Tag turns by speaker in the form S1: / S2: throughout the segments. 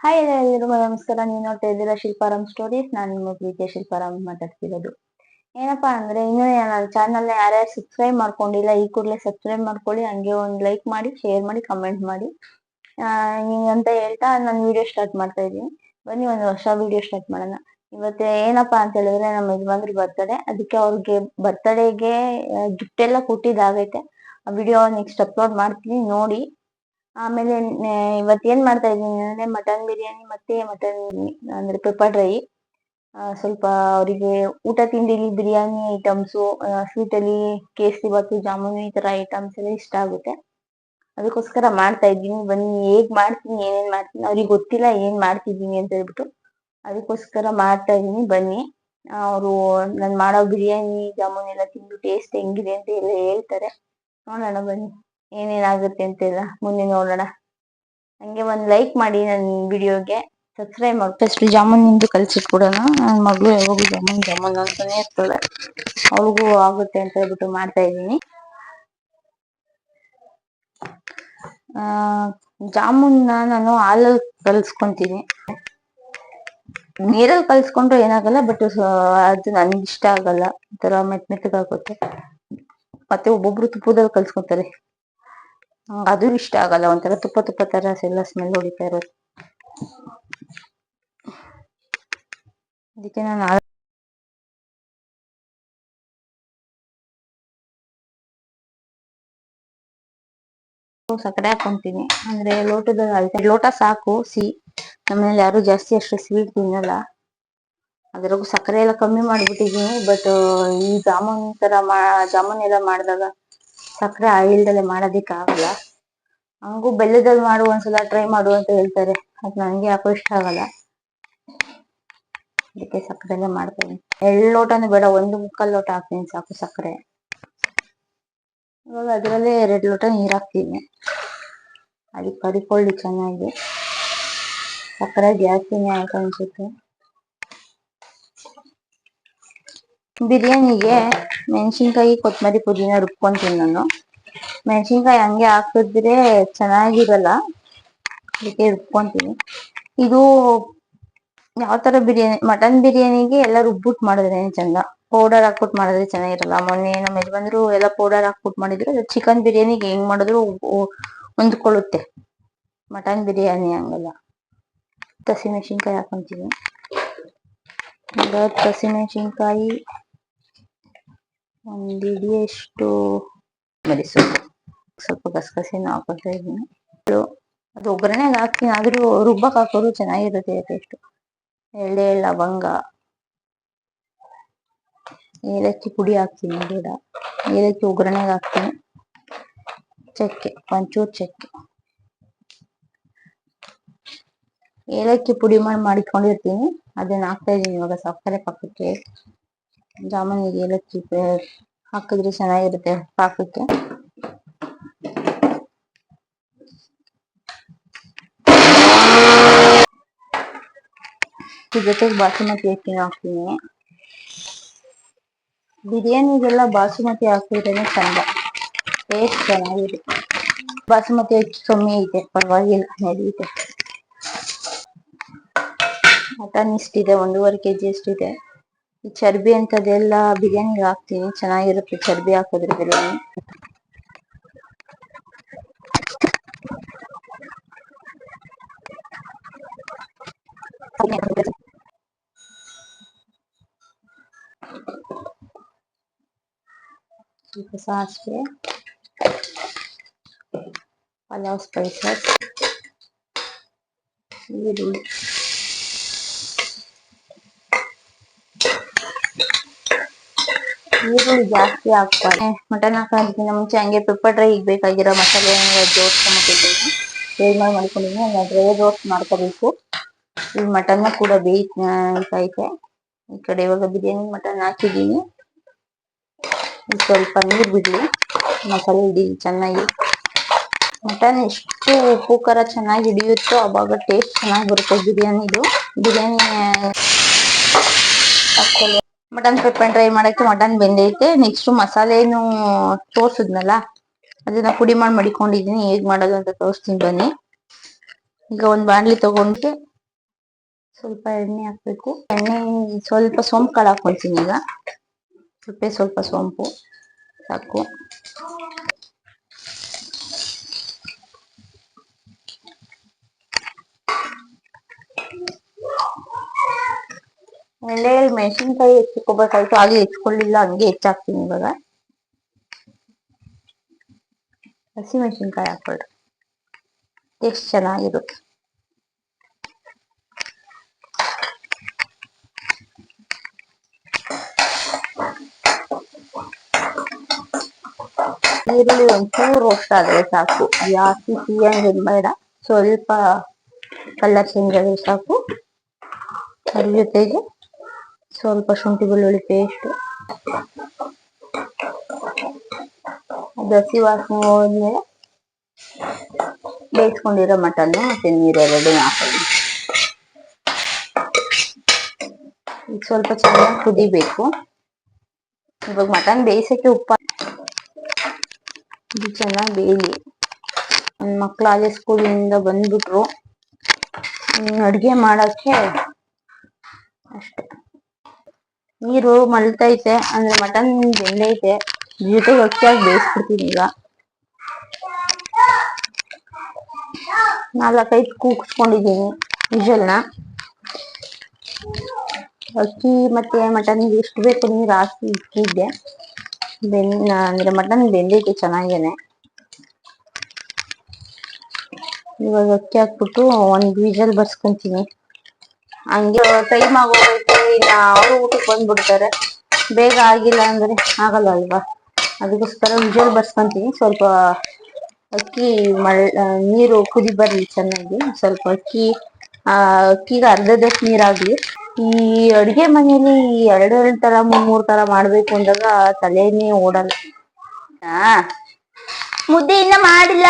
S1: Hi ಎಲ್ಲರಿಗೂ ನಮಸ್ಕಾರ. ನೀವು ನೋಡ್ತಾ ಇದ್ದೀರಾ ಶಿಲ್ಪಾರಾಮ್ ಸ್ಟೋರೀಸ್. ನಾನು ನಿಮ್ಮ ಪ್ರೀತಿಯ ಶಿಲ್ಪಾರಾಮ್ ಮಾತಾಡ್ತಿರೋದು. ಏನಪ್ಪಾ ಅಂದ್ರೆ, ಇನ್ನೂ ನನ್ನ ಚಾನಲ್ ಯಾರ್ಯಾರು ಸಬ್ಸ್ಕ್ರೈಬ್ ಮಾಡ್ಕೊಂಡಿಲ್ಲ, ಈ ಕೂಡಲೇ ಸಬ್ಸ್ಕ್ರೈಬ್ ಮಾಡ್ಕೊಳ್ಳಿ. ಹಂಗೆ ಒಂದು ಲೈಕ್ ಮಾಡಿ, ಶೇರ್ ಮಾಡಿ, ಕಮೆಂಟ್ ಮಾಡಿ ಹಿಂಗಂತ ಹೇಳ್ತಾ ನಾನು ವಿಡಿಯೋ ಸ್ಟಾರ್ಟ್ ಮಾಡ್ತಾ ಇದ್ದೀನಿ. ಬನ್ನಿ ಒಂದು ಹೊಸ ವಿಡಿಯೋ ಸ್ಟಾರ್ಟ್ ಮಾಡೋಣ. ಇವತ್ತು ಏನಪ್ಪಾ ಅಂತ ಹೇಳಿದ್ರೆ, ನಮ್ಮ ಯಜಮಾನ್ರ ಬರ್ತಡೇ. ಅದಕ್ಕೆ ಅವ್ರಿಗೆ ಬರ್ತಡೇಗೆ ಗಿಫ್ಟ್ ಎಲ್ಲ ಕೊಟ್ಟಿದ್ದಾಗೈತೆ. ಆ ವಿಡಿಯೋ ನೆಕ್ಸ್ಟ್ ಅಪ್ಲೋಡ್ ಮಾಡ್ತೀನಿ, ನೋಡಿ. ಆಮೇಲೆ ಇವತ್ತು ಏನ್ ಮಾಡ್ತಾ ಇದ್ದೀನಿ ಅಂದ್ರೆ, ಮಟನ್ ಬಿರಿಯಾನಿ ಮತ್ತೆ ಮಟನ್ ಅಂದ್ರೆ ಪೆಪ್ಪರ್ ಡ್ರೈ. ಸ್ವಲ್ಪ ಅವರಿಗೆ ಊಟ ತಿಂಡಿಲಿ ಬಿರಿಯಾನಿ ಐಟಮ್ಸು, ಸ್ವೀಟ್ ಅಲ್ಲಿ ಕೇಸರಿ ಬಾತು, ಜಾಮೂನು, ಈ ತರ ಐಟಮ್ಸ್ ಎಲ್ಲ ಇಷ್ಟ ಆಗುತ್ತೆ. ಅದಕ್ಕೋಸ್ಕರ ಮಾಡ್ತಾ ಇದ್ದೀನಿ. ಬನ್ನಿ ಹೇಗ್ ಮಾಡ್ತೀನಿ, ಏನೇನ್ ಮಾಡ್ತೀನಿ, ಅವ್ರಿಗೆ ಗೊತ್ತಿಲ್ಲ ಏನ್ ಮಾಡ್ತಿದ್ದೀನಿ ಅಂತ ಹೇಳ್ಬಿಟ್ಟು. ಅದಕ್ಕೋಸ್ಕರ ಮಾಡ್ತಾ ಇದೀನಿ. ಬನ್ನಿ, ಅವರು ನಾನು ಮಾಡೋ ಬಿರಿಯಾನಿ ಜಾಮೂನ್ ಎಲ್ಲ ತಿಂದು ಟೇಸ್ಟ್ ಹೆಂಗಿದೆ ಅಂತ ಎಲ್ಲ ಹೇಳ್ತಾರೆ. ನೋಡೋಣ ಬನ್ನಿ ಏನೇನಾಗುತ್ತೆ ಅಂತೆಲ್ಲ ಮುಂದೆ ನೋಡೋಣ. ಹಂಗೆ ಒಂದ್ ಲೈಕ್ ಮಾಡಿ ನನ್ನ ವಿಡಿಯೋಗೆ, ಸಬ್ಸ್ಕ್ರೈಬ್ ಮಾಡಿ. ಫಸ್ಟ್ ಜಾಮೂನ್ ನಿಂದು ಕಲ್ಸಿಟ್ಬಿಡೋಣ. ನನ್ನ ಮಗಳು ಯಾವಾಗೂ ಜಾಮೂನ್ ಅಂತಾನೆ ಇರ್ತದೆ, ಅವ್ರಿಗೂ ಆಗುತ್ತೆ ಅಂತ ಹೇಳ್ಬಿಟ್ಟು ಮಾಡ್ತಾ ಇದ್ದೀನಿ. ಜಾಮೂನ್ನ ನಾನು ಹಾಲಲ್ಲಿ ಕಲ್ಸ್ಕೊಂತೀನಿ. ನೀರಲ್ಲಿ ಕಲ್ಸ್ಕೊಂಡ್ರೆ ಏನಾಗಲ್ಲ, ಬಟ್ ಅದು ನನ್ಗೆ ಇಷ್ಟ ಆಗಲ್ಲ, ಒಂಥರ ಮೆತ್ತಗಾಗುತ್ತೆ. ಮತ್ತೆ ಒಬ್ಬೊಬ್ರು ತುಪ್ಪದಲ್ಲಿ ಕಲ್ಸ್ಕೊತಾರೆ, ಅದು ಇಷ್ಟ ಆಗಲ್ಲ, ಒಂಥರ ತುಪ್ಪ ತರ ಎಲ್ಲ ಸ್ಮೆಲ್ ಹೊಡಿತಾ ಇರೋದು. ಅದಕ್ಕೆ ನಾನು ಸಕ್ಕರೆ ಹಾಕೊಂತೀನಿ. ಅಂದ್ರೆ ಲೋಟ ಸಾಕು ಸಿಹಿ. ನಮ್ಮನೇಲಿ ಯಾರು ಜಾಸ್ತಿ ಅಷ್ಟು ಸ್ವೀಟ್ ತಿನ್ನಲ್ಲ, ಅದ್ರಾಗೂ ಸಕ್ಕರೆ ಎಲ್ಲ ಕಮ್ಮಿ ಮಾಡಿಬಿಟ್ಟಿದೀನಿ. ಬಟ್ ಈ ಜಾಮೂನ್ ಎಲ್ಲ ಮಾಡಿದಾಗ ಸಕ್ಕರೆ ಇಲ್ದಲೆ ಮಾಡೋದಿಕ್ ಆಗಲ್ಲ. ಹಂಗೂ ಬೆಲ್ಲದಲ್ಲಿ ಮಾಡು, ಒಂದ್ಸಲ ಟ್ರೈ ಮಾಡು ಅಂತ ಹೇಳ್ತಾರೆ. ಅದ್ ನನ್ಗೆ ಯಾಕೋ ಇಷ್ಟ ಆಗಲ್ಲ, ಅದಕ್ಕೆ ಸಕ್ಕರೆಲ್ಲೇ ಮಾಡ್ತಾ ಇದೀನಿ. 2 ಲೋಟನೂ ಬೇಡ, 1 ಮುಕ್ಕಾಲ್ ಲೋಟ ಹಾಕ್ತೀನಿ ಸಾಕು ಸಕ್ಕರೆ. ಇವಾಗ ಅದರಲ್ಲೇ 2 ಲೋಟ ನೀರ್ ಹಾಕ್ತೀನಿ. ಅದಕ್ಕೆ ಕರಿಕೊಳ್ಳಿ ಚೆನ್ನಾಗಿ. ಸಕ್ಕರೆ ಜಾಸ್ತಿನೇ ಆಯ್ತು ಅನ್ಸುತ್ತೆ. ಬಿರಿಯಾನಿಗೆ ಮೆಣಸಿನ್ಕಾಯಿ, ಕೊತ್ತಂಬರಿ, ಪುದೀನ ರುಬ್ಕೊಂತೀನಿ ನಾನು. ಮೆಣಸಿನ್ಕಾಯಿ ಹಂಗೆ ಹಾಕಿದ್ರೆ ಚೆನ್ನಾಗಿರಲ್ಲ, ಅದಕ್ಕೆ ರುಬ್ಕೊಂತೀನಿ. ಇದು ಯಾವ ತರ ಬಿರಿಯಾನಿ, ಮಟನ್ ಬಿರಿಯಾನಿಗೆ ಎಲ್ಲ ರುಬ್ಬಿಟ್ಟು ಮಾಡಿದ್ರೆ ಚಂದ, ಪೌಡರ್ ಹಾಕ್ಬಿಟ್ಟು ಮಾಡಿದ್ರೆ ಚೆನ್ನಾಗಿರಲ್ಲ. ಮೊನ್ನೆ ನಮ್ಮ ಯಜಮಾನ್ರು ಎಲ್ಲ ಪೌಡರ್ ಹಾಕ್ಬಿಟ್ಟು ಮಾಡಿದ್ರು. ಚಿಕನ್ ಬಿರಿಯಾನಿಗೆ ಹೆಂಗ್ ಮಾಡಿದ್ರು ಹೊಂದ್ಕೊಳ್ಳುತ್ತೆ, ಮಟನ್ ಬಿರಿಯಾನಿ ಹಂಗಲ್ಲ. ಹಸಿಮೆಣಸಿನ್ಕಾಯಿ ಹಾಕೊಂತೀನಿ. ಹಸಿಮೆಣಸಿನ್ಕಾಯಿ, 1 ಹಿಡಿಯಷ್ಟು ಮೆಣಸು, ಸ್ವಲ್ಪ ಗಸಗಸೆನ ಹಾಕೊತಾ ಇದ್ದೀನಿ. ಅದು ಒಗ್ಗರಣೆಗೆ ಹಾಕ್ತೀನಿ, ಆದ್ರೂ ರುಬ್ಬಕ್ ಹಾಕೋದು ಚೆನ್ನಾಗಿರುತ್ತೆ ಟೇಸ್ಟ್. 2 ಲವಂಗ, ಏಲಕ್ಕಿ ಪುಡಿ ಹಾಕ್ತೀನಿ, ಬೇಡ ಏಲಕ್ಕಿ ಒಗ್ಗರಣೆಗೆ ಹಾಕ್ತೀನಿ. ಚಕ್ಕೆ, ಒಂಚೂರು ಚಕ್ಕೆ, ಏಲಕ್ಕಿ ಪುಡಿ ಮಾಡಿಕೊಂಡಿರ್ತೀನಿ, ಅದನ್ನ ಹಾಕ್ತಾ ಇದೀನಿ ಇವಾಗ ಸಕ್ಕರೆ ಪಾಕಕ್ಕೆ. ಜಾಮೂನಿಗೆ ಏಲಕ್ಕಿ ಹಾಕಿದ್ರೆ ಚೆನ್ನಾಗಿರುತ್ತೆ ಪಾಕಕ್ಕೆ. ಜೊತೆಗೆ ಬಾಸುಮತಿ ಅಕ್ಕಿ ಹಾಕ್ತೀನಿ. ಬಿರಿಯಾನಿಗೆಲ್ಲ ಬಾಸುಮತಿ ಹಾಕಿದ್ರೇನೆ ಚಂದ, ಟೇಸ್ಟ್ ಚೆನ್ನಾಗಿರುತ್ತೆ. ಬಾಸುಮತಿ ಅಕ್ಕಿ ಕಮ್ಮಿ ಐತೆ, ಪರವಾಗಿಲ್ಲ, ನಡೆಯುತ್ತೆ. ಮಟನ್ ಇಷ್ಟಿದೆ, 1.5 kg ಅಷ್ಟಿದೆ. ಈ ಚರ್ಬಿ ಅಂತದೆಲ್ಲ ಬಿರಿಯಾನಿಗೆ ಹಾಕ್ತೀನಿ, ಚೆನ್ನಾಗಿರುತ್ತೆ ಚರ್ಬಿ ಹಾಕಿದ್ರೆ ಬಿರಿಯಾನಿ. ಸ್ವಲ್ಪ ಸಾಸಿವೆ, ಪಲಾವ್ ಸ್ಪೈಸಸ್, ಈರುಳ್ಳಿ, ಈರುಳ್ಳಿ ಜಾಸ್ತಿ ಹಾಕ್ತಾರೆ. ಮಟನ್ ಹಾಕೋದಕ್ಕಿಂತ ಮುಂಚೆ ಹಂಗೆ ಪೆಪ್ಪರ್ ಡ್ರೈ ಬೇಕಾಗಿರೋ ಮಸಾಲೆ ಜೋಡಿಸ್ಕೊಂಡ್ಬಿಟ್ಟಿದ್ದೀನಿ, ಬೇಗ ಮಾಡ್ಕೊಂಡಿದ್ದೀನಿ. ಡ್ರೈ ರೋಸ್ಟ್ ಮಾಡ್ಕೋಬೇಕು. ಈ ಮಟನ್ ಕೂಡ ಬೇಯ್ತೈತೆ. ಈ ಕಡೆ ಇವಾಗ ಬಿರಿಯಾನಿ ಮಟನ್ ಹಾಕಿದ್ದೀನಿ. ಸ್ವಲ್ಪ ನೀರು ಬಿಡ್ಲಿ, ಮಸಾಲೆ ಹಿಡಿ ಚೆನ್ನಾಗಿ. ಮಟನ್ ಎಷ್ಟು ಉಪ್ಪು ಖಾರ ಚೆನ್ನಾಗಿ ಹಿಡಿಯುತ್ತೋ ಅವಾಗ ಟೇಸ್ಟ್ ಚೆನ್ನಾಗಿ ಬರುತ್ತೆ ಬಿರಿಯಾನಿದು. ಬಿರಿಯಾನಿ ಮಟನ್ ಪೆಪ್ಪರ್ ಡ್ರೈ ಮಾಡಕ್ಕೆ ಮಟನ್ ಬೆಂದೈತೆ. ನೆಕ್ಸ್ಟ್ ಮಸಾಲೆನು ತೋರ್ಸಿದ್ನಲ್ಲ, ಅದನ್ನ ಪುಡಿ ಮಡಿಕೊಂಡಿದೀನಿ. ಹೇಗ್ ಮಾಡೋದು ಅಂತ ತೋರಿಸ್ತೀನಿ ಬನ್ನಿ. ಈಗ ಒಂದ್ ಬಾಣ್ಲಿ ತಗೊಂಡ್ರೆ ಸ್ವಲ್ಪ ಎಣ್ಣೆ ಹಾಕ್ಬೇಕು. ಎಣ್ಣೆ ಸ್ವಲ್ಪ ಸೋಂಪು ಕಾಳು ಹಾಕೊಳ್ತೀನಿ ಈಗ. ಸ್ವಲ್ಪ ಸೋಂಪು ಸಾಕು. ಎಣ್ಣೆಯಲ್ಲಿ ಮೆಣಸಿನ್ಕಾಯಿ ಹೆಚ್ಚಿಕೋಬೇಕಾಯ್ತು, ಹಾಗೆ ಹೆಚ್ಚಿಕೊಳ್ಳಿಲ್ಲ, ಹಂಗೆ ಹೆಚ್ಚಾಕ್ತೀನಿ ಇವಾಗ. ಹಸಿ ಮೆಣಸಿನ್ಕಾಯಿ ಹಾಕೊಳ್ರಿ, ಟೇಸ್ಟ್ ಚೆನ್ನಾಗಿರುತ್ತೆ. ಈರುಳ್ಳಿ ಒಂಚೂರು ರೋಸ್ಟ್ ಆದ್ರೆ ಸಾಕು, ಜಾಸ್ತಿ ಸಿಹಿಯಂಗೆ ಬೇಡ, ಸ್ವಲ್ಪ ಕಲರ್ ಚೇಂಜ್ ಆದ್ರೆ ಸಾಕು. ಅದ್ರ ಜೊತೆಗೆ ಸ್ವಲ್ಪ ಶುಂಠಿ ಬೆಳ್ಳುಳ್ಳಿ ಪೇಸ್ಟ್, ಅದು ಹಸಿ ವಾಸನೆ ಹೋದ್ಮೇಲೆ ಬೇಯಿಸ್ಕೊಂಡಿರೋ ಮಟನ್ನು ಮತ್ತೆ ನೀರೆರಡು ಹಾಕೊಳ್ಳಿ. ಈಗ ಸ್ವಲ್ಪ ಚೆನ್ನಾಗಿ ಕುದಿಬೇಕು. ಇವಾಗ ಮಟನ್ ಬೇಯಿಸಕ್ಕೆ ಉಪ್ಪು ಇದು ಚೆನ್ನಾಗಿ ಬೇಯಲಿ. ನನ್ನ ಮಕ್ಳು ಅದೇ ಸ್ಕೂಲಿಂದ ಬಂದ್ಬಿಟ್ರು, ಅಡ್ಗೆ ಮಾಡಕ್ಕೆ ಅಷ್ಟೆ. ನೀರು ಮಳ್ತೈತೆ ಅಂದ್ರೆ ಮಟನ್ ಬೆಂದೈತೆ, ಜೊತೆಗೆ ಅಕ್ಕಿಯಾಗಿ ಬೇಯಿಸ್ಬಿಡ್ತೀನಿ ಈಗ. 4-5 ಕೂಗಿಸ್ಕೊಂಡಿದ್ದೀನಿ ವಿಷಲ್ನ. ಅಕ್ಕಿ ಮತ್ತೆ ಮಟನ್ಗೆ ಎಷ್ಟು ಬೇಕು ನೀರು ಹಾಕಿ ಇಟ್ಟಿದ್ದೆ. ಅಂದ್ರೆ ಮಟನ್ ಬೆಂದೈತೆ ಚೆನ್ನಾಗೇನೆ. ಇವಾಗ ಅಕ್ಕಿ ಹಾಕ್ಬಿಟ್ಟು 1 ವಿಷಲ್ ಬರ್ಸ್ಕೊಂತೀನಿ. ಹಂಗೆ ಟೈಮ್ ಆಗೋಗೈತೆ, ಇನ್ನ ಅವರು ಊಟಕ್ಕೆ ಬಂದ್ಬಿಡ್ತಾರೆ. ಬೇಗ ಆಗಿಲ್ಲ ಅಂದ್ರೆ ಆಗಲ್ಲ ಅಲ್ವಾ, ಅದಕ್ಕೋಸ್ಕರ ವಿಷಲ್ ಬರ್ಸ್ಕೊಂತೀನಿ. ಸ್ವಲ್ಪ ಅಕ್ಕಿ ನೀರು ಕುದಿ ಬರ್ಲಿ ಚೆನ್ನಾಗಿ. ಸ್ವಲ್ಪ ಅಕ್ಕಿಗೆ ಅರ್ಧದಷ್ಟು ನೀರಾಗ್ಲಿ. ಈ ಅಡ್ಗೆ ಮನೇಲಿ 2 ತರ 3 ತರ ಮಾಡ್ಬೇಕು ಅಂದಾಗ ತಲೆನೇ ಓಡಲ್ಲ. ಮುದ್ದೆ ಇನ್ನ ಮಾಡಿಲ್ಲ,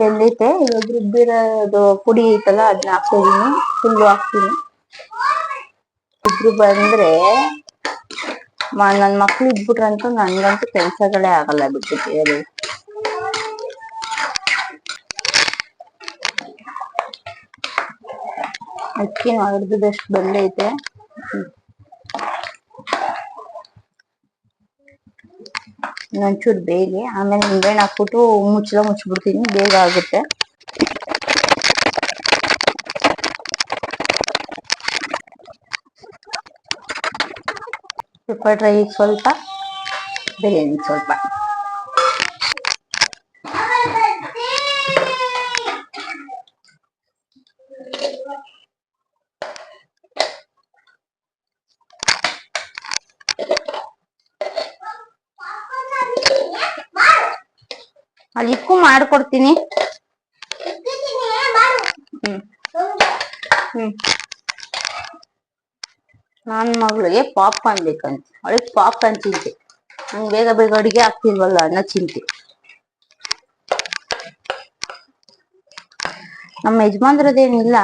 S1: ಬೆಂದೈತೆ. ಇವಾಗ ರುಬ್ಬಿರೋದು ಪುಡಿ ಐತಲ್ಲ ಅದನ್ನ ಹಾಕ್ತಿದೀನಿ, ಫುಲ್ಲು ಹಾಕ್ತೀನಿ. ಇಬ್ರು ಬಂದ್ರೆ ನನ್ ಮಕ್ಳು ಇದ್ಬಿಟ್ರಂತೂ ನನ್ಗಂತೂ ಕೆಲ್ಸಗಳೇ ಆಗಲ್ಲ ಬಿಟ್ಬಿಟ್ಟು. ಅಕ್ಕಿ ಅರ್ಧದಷ್ಟು ಬೆಂದೈತೆ. ಒಂಚೂರು ಬೇಯ್ಲಿ, ಆಮೇಲೆ ನಿಂಬೆಹಣ್ಣು ಹಾಕ್ಬಿಟ್ಟು ಮುಚ್ಚಿಬಿಡ್ತೀನಿ, ಬೇಗ ಆಗುತ್ತೆ. ಪೆಪ್ಪರ್ ಡ್ರೈ ಸ್ವಲ್ಪ, ಬಿರಿಯಾನಿ ಸ್ವಲ್ಪ. ಅಲ್ಲಿಕ್ಕೂ ಮಾಡ್ಕೊಡ್ತೀನಿ. ನನ್ನ ಮಗಳಿಗೆ ಪಾಪ್ಕಾರ್ನ್ ಬೇಕಂತ, ಅವಳಿಗೆ ಪಾಪ್ಕಾರ್ನ್ ಚಿಂತೆ. ನಂಗೆ ಬೇಗ ಬೇಗ ಅಡಿಗೆ ಆಗ್ತಿಲ್ವಲ್ಲ ಅನ್ನೋ ಚಿಂತೆ. ನಮ್ಮ ಯಜಮಾನ್ರದೇನಿಲ್ಲ,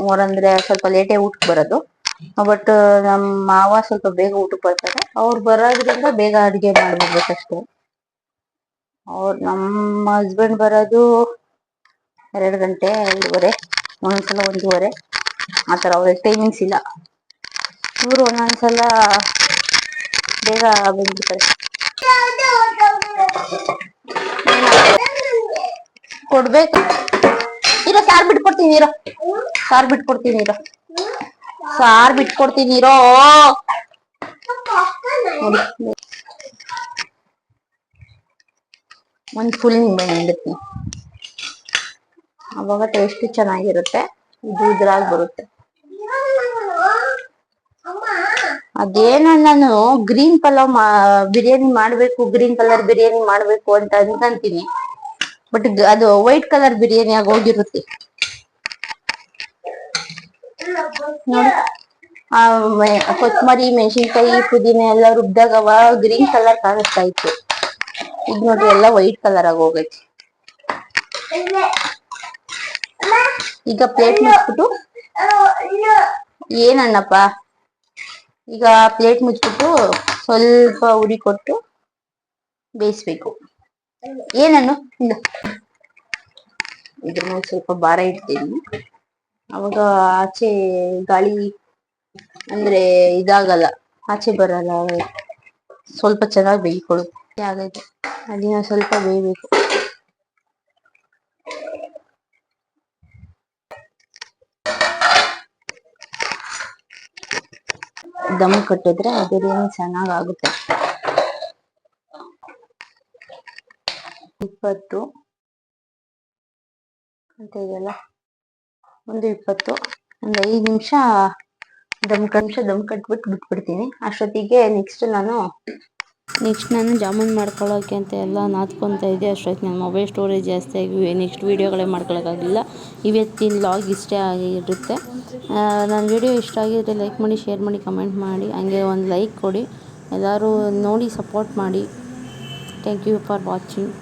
S1: ಅವ್ರಂದ್ರೆ ಸ್ವಲ್ಪ ಲೇಟೇ ಊಟಕ್ಕೆ ಬರೋದು. ಬಟ್ ನಮ್ಮ ಮಾವ ಸ್ವಲ್ಪ ಬೇಗ ಊಟಕ್ಕೆ ಬರ್ತಾರೆ. ಅವ್ರು ಬರೋದ್ರಿಂದ ಬೇಗ ಅಡಿಗೆ ಮಾಡ್ಬಿಡ್ಬೇಕಷ್ಟೇ. ನಮ್ಮ ಹಸ್ಬೆಂಡ್ ಬರೋದು 2 ಗಂಟೆ, 2:30, ಒಂದೊಂದ್ಸಲ 1:30 ಆತರ. ಅವ್ರಿಗೆ ಟೈಮಿಂಗ್ಸ್ ಇಲ್ಲ. ಇವರು ಒಂದೊಂದ್ಸಲ ಬೇಗ ಬಂದ್ಬಿಡ್ತಾರೆ. ಕೊಡ್ಬೇಕು ಇರೋ, ಸಾರ್ ಬಿಟ್ಕೊಡ್ತೀನಿ ಇರೋ, ಸಾರ್ ಬಿಟ್ಕೊಡ್ತೀನಿ ಇರೋ, ಸಾರ್ ಬಿಟ್ಕೊಡ್ತೀನಿ ಇರೋ. ಒಂದು ಫುಲ್ ನಿಂಬೆಹಣ್ಣು ಹಿಂಡ್ತೀನಿ, ಅವಾಗ ಟೇಸ್ಟ್ ಚೆನ್ನಾಗಿರುತ್ತೆ. ಇದ್ರಾಗಿ ಬರುತ್ತೆ. ಅದೇನೋ ನಾನು ಗ್ರೀನ್ ಪಲಾವ್ ಬಿರಿಯಾನಿ ಮಾಡ್ಬೇಕು, ಗ್ರೀನ್ ಕಲರ್ ಬಿರಿಯಾನಿ ಮಾಡ್ಬೇಕು ಅಂತ ಅನ್ಕೊಂತೀನಿ. ಬಟ್ ಅದು ವೈಟ್ ಕಲರ್ ಬಿರಿಯಾನಿ ಆಗೋಗಿರುತ್ತೆ ನೋಡಿ. ಕೊತ್ತಂಬರಿ, ಮೆಣಸಿನ್ಕಾಯಿ, ಪುದೀನ ಎಲ್ಲ ರುಬ್ದಾಗ ಗ್ರೀನ್ ಕಲರ್ ಕಾಣಿಸ್ತಾ ಇತ್ತು. ಈಗ ನೋಡ್ರಿ ಎಲ್ಲ ವೈಟ್ ಕಲರ್ ಆಗಿ ಹೋಗೈತಿ. ಈಗ ಪ್ಲೇಟ್ ಮುಚ್ಬಿಟ್ಟು, ಏನಣ್ಣಪ್ಪ, ಈಗ ಪ್ಲೇಟ್ ಮುಚ್ಬಿಟ್ಟು ಸ್ವಲ್ಪ ಉರಿ ಕೊಟ್ಟು ಬೇಯಿಸ್ಬೇಕು. ಏನನ್ನು ಇದ್ರ ಮೇಲೆ ಸ್ವಲ್ಪ ಭಾರ ಇಡ್ತೀನಿ. ಅವಾಗ ಆಚೆ ಗಾಳಿ ಅಂದ್ರೆ ಇದಾಗಲ್ಲ, ಆಚೆ ಬರಲ್ಲ, ಸ್ವಲ್ಪ ಚೆನ್ನಾಗಿ ಬೇಯ್ಕೊಳ್ಳುತ್ತೆ. ಆಗೈತೆ, ಅದಿನ ಸ್ವಲ್ಪ ಬೇಯಬೇಕು. ದಮ್ ಕಟ್ಟಿದ್ರೆ ಬಿರಿಯಾನಿ ಚೆನ್ನಾಗಾಗುತ್ತೆ. 20 ಅಂತ ಇದೆಯಲ್ಲ, ಒಂದು 5 ನಿಮಿಷ ದಮ್ ಕಟ್ಬಿಟ್ಟು ಬಿಟ್ಬಿಡ್ತೀನಿ. ಅಷ್ಟೊತ್ತಿಗೆ ನೆಕ್ಸ್ಟ್ ನಾನು ಜಾಮೂನ್ ಮಾಡ್ಕೊಳ್ಳೋಕೆ ಅಂತ ಎಲ್ಲ ನಾದ್ಕೊತಾ ಇದ್ದೆ. ಅಷ್ಟೊತ್ತಿಗೆ ನನ್ನ ಮೊಬೈಲ್ ಸ್ಟೋರೇಜ್ ಜಾಸ್ತಿ ಆಗಿ ನೆಕ್ಸ್ಟ್ ವೀಡಿಯೋಗಳೇ ಮಾಡ್ಕೊಳ್ಳೋಕ್ಕಾಗಲಿಲ್ಲ. ಇವತ್ತಿನ ಲಾಗ್ ಇಷ್ಟೇ ಆಗಿರುತ್ತೆ. ನನ್ನ ವಿಡಿಯೋ ಇಷ್ಟ ಆಗಿದ್ರೆ ಲೈಕ್ ಮಾಡಿ, ಶೇರ್ ಮಾಡಿ, ಕಮೆಂಟ್ ಮಾಡಿ, ಹಂಗೆ ಒಂದು ಲೈಕ್ ಕೊಡಿ. ಎಲ್ಲರೂ ನೋಡಿ ಸಪೋರ್ಟ್ ಮಾಡಿ. Thank you for watching.